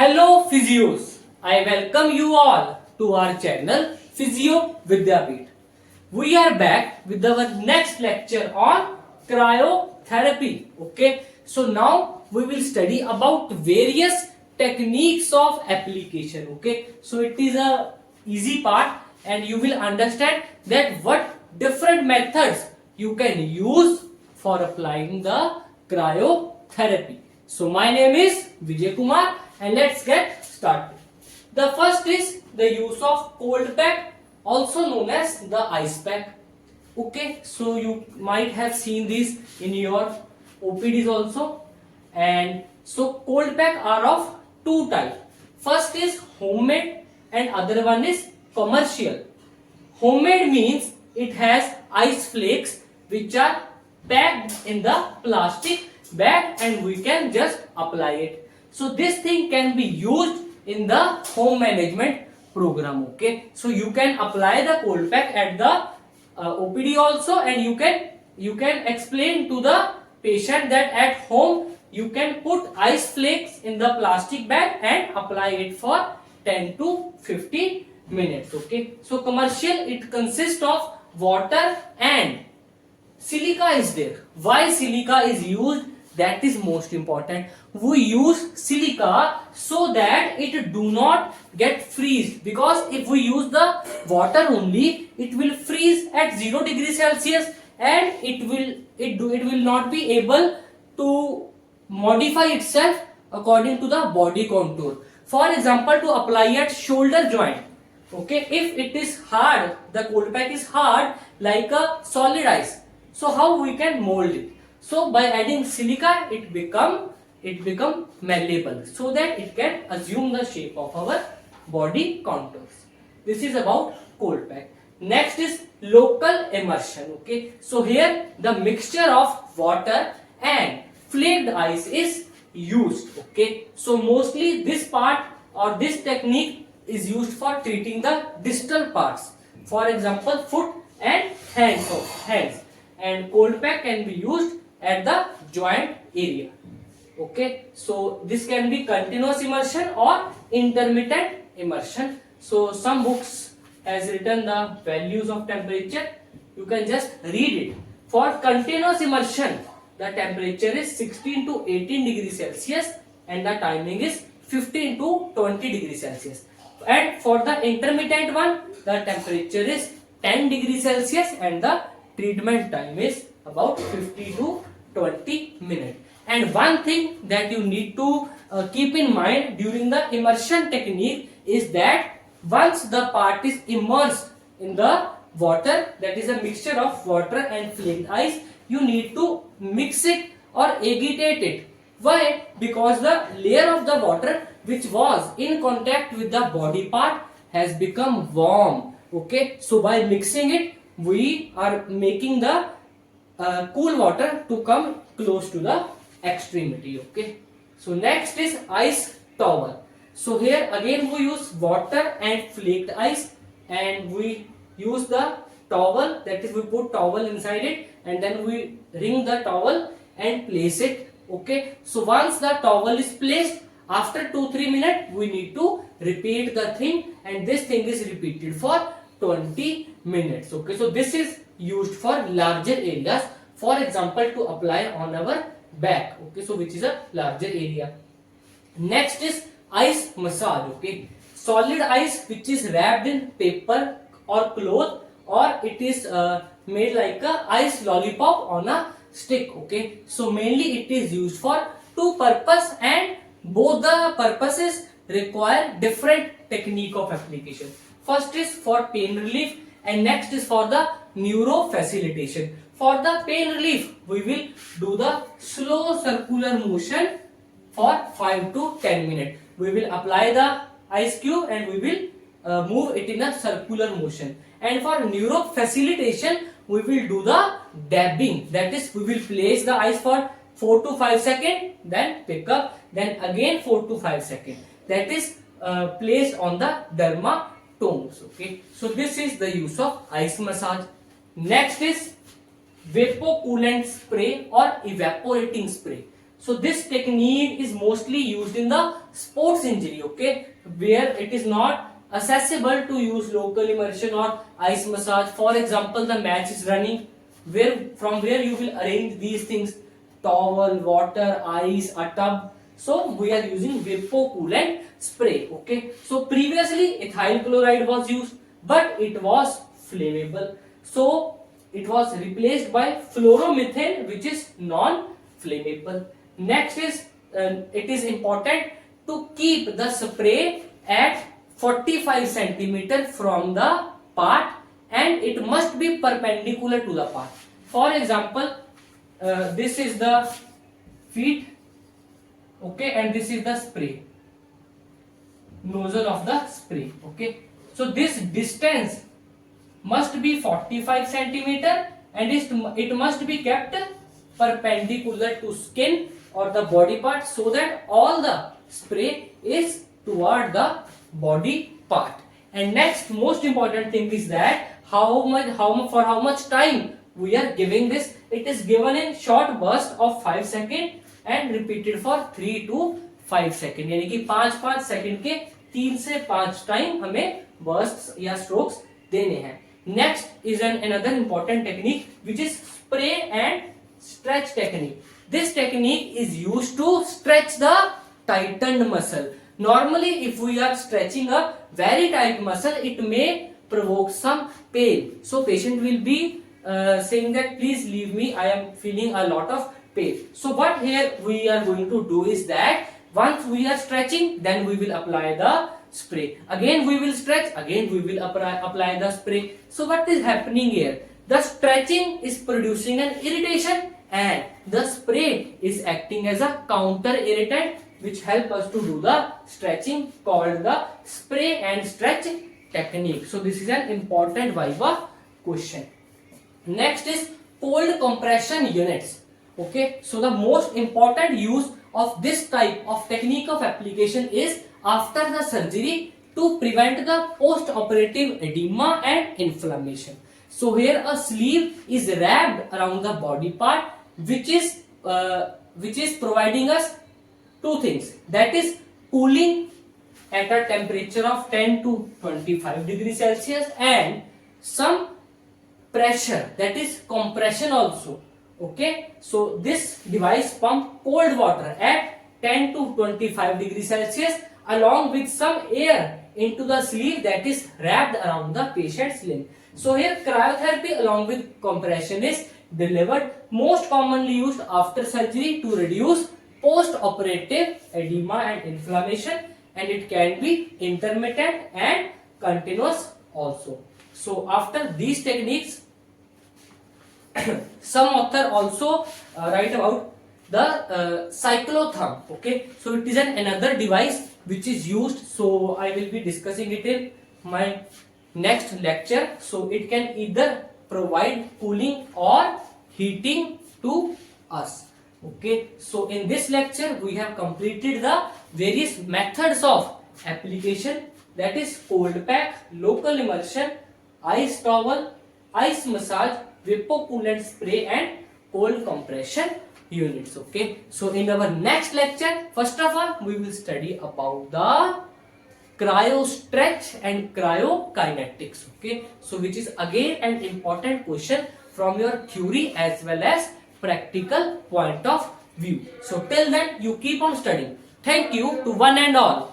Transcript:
Hello physios, I welcome you all to our channel Physiotherapy. We are back with our next lecture on cryotherapy. Okay, so now we will study about various techniques of application. Okay, so it is a easy part and you will understand that what different methods you can use for applying the cryotherapy. So my name is Vijay Kumar and let's get started. The first is the use of cold pack, also known as the ice pack. Okay, so you might have seen this in your OPDs also. And so cold pack are of two types. First is homemade and other one is commercial. Homemade means it has ice flakes which are packed in the plastic bag and we can just apply it. So this thing can be used in the home management program. Okay, so you can apply the cold pack at the OPD also, and you can explain to the patient that at home you can put ice flakes in the plastic bag and apply it for 10 to 15 minutes. Okay, so commercial, it consists of water and silica is there. Why silica is used? That is most important. We use silica so that it do not get freeze, because if we use the water only, it will freeze at 0 degrees Celsius and it will not be able to modify itself according to the body contour. For example, to apply at shoulder joint, okay, if it is hard, the cold pack is hard like a solid ice, so how we can mold it? So by adding silica, it become malleable so that it can assume the shape of our body contours. This is about cold pack. Next is local immersion. Okay, so here the mixture of water and flaked ice is used. Okay, so mostly this part or this technique is used for treating the distal parts. For example, foot and hands. And cold pack can be used at the joint area. Okay, so this can be continuous immersion or intermittent immersion. So some books has written the values of temperature. You can just read it. For continuous immersion, the temperature is 16 to 18 degrees Celsius and the timing is 15 to 20 degrees Celsius. And for the intermittent one, the temperature is 10 degrees Celsius and the treatment time is about 50 to 20 minutes. And one thing that you need to keep in mind during the immersion technique is that once the part is immersed in the water, that is a mixture of water and flaked ice, you need to mix it or agitate it. Why? Because the layer of the water which was in contact with the body part has become warm. Okay, so by mixing it, we are making the cool water to come close to the extremity. Okay, so next is ice towel. So here again we use water and flaked ice and we use the towel, that is we put towel inside it and then we wring the towel and place it. Okay, so once the towel is placed, after 2-3 minutes we need to repeat the thing and this thing is repeated for 20 minutes. Okay, so this is used for larger areas, for example to apply on our back. Okay, so which is a larger area. Next is ice massage. Okay, solid ice which is wrapped in paper or cloth, or it is made like a ice lollipop on a stick. Okay, so mainly it is used for two purpose and both the purposes require different technique of application. First is for pain relief and next is for the neuro facilitation. For the pain relief, we will do the slow circular motion for 5 to 10 minutes. We will apply the ice cube and we will move it in a circular motion. And for neuro facilitation, we will do the dabbing. That is, we will place the ice for 4 to 5 seconds, then pick up, then again 4 to 5 seconds. That is placed on the dermatomes. Okay, so this is the use of ice massage. Next is vapocoolant spray or evaporating spray. So this technique is mostly used in the sports injury, okay, where it is not accessible to use local immersion or ice massage. For example, the match is running, where you will arrange these things: towel, water, ice, a tub. So we are using coolant spray, okay. So previously ethyl chloride was used, but it was flammable, so it was replaced by fluoromethane, which is non-flammable. Next is it is important to keep the spray at 45 centimeter from the part, and it must be perpendicular to the part. For example, this is the feet, okay, and this is the spray nozzle of the spray, okay. So this distance must be 45 centimeter, and it must be kept perpendicular to skin or the body part, so that all the spray is toward the body part. And next most important thing is that how much time we are giving this. It is given in short burst of 5 seconds and repeated for 3 to 5 seconds, यानी कि 5-5 second के 3 से 5 time हमें burst या strokes देने हैं. Next is another important technique, which is spray and stretch technique. This technique is used to stretch the tightened muscle. Normally, if we are stretching a very tight muscle, it may provoke some pain. So patient will be saying that please leave me, I am feeling a lot of pain. So what here we are going to do is that once we are stretching, then we will apply the spray. Again we will stretch, again we will apply the spray. So what is happening here? The stretching is producing an irritation, and the spray is acting as a counter irritant, which help us to do the stretching, called the spray and stretch technique. So this is an important Viva question. Next is cold compression units. Okay, so the most important use of this type of technique of application is after the surgery to prevent the post-operative edema and inflammation. So here a sleeve is wrapped around the body part, which is providing us two things, that is cooling at a temperature of 10 to 25 degrees Celsius and some pressure, that is compression also. Okay, so this device pump cold water at 10 to 25 degrees Celsius along with some air into the sleeve that is wrapped around the patient's limb. So here cryotherapy along with compression is delivered, most commonly used after surgery to reduce post-operative edema and inflammation, and it can be intermittent and continuous also. So after these techniques, some author also write about the cyclotherm. Okay, so it is another device which is used, so I will be discussing it in my next lecture. So it can either provide cooling or heating to us. Okay, so in this lecture we have completed the various methods of application, that is cold pack, local emulsion, ice towel, ice massage, coolant spray and cold compression units. Okay, so in our next lecture, first of all we will study about the cryo stretch and cryokinetics. Okay, so which is again an important question from your theory as well as practical point of view. So till then you keep on studying. Thank you to one and all.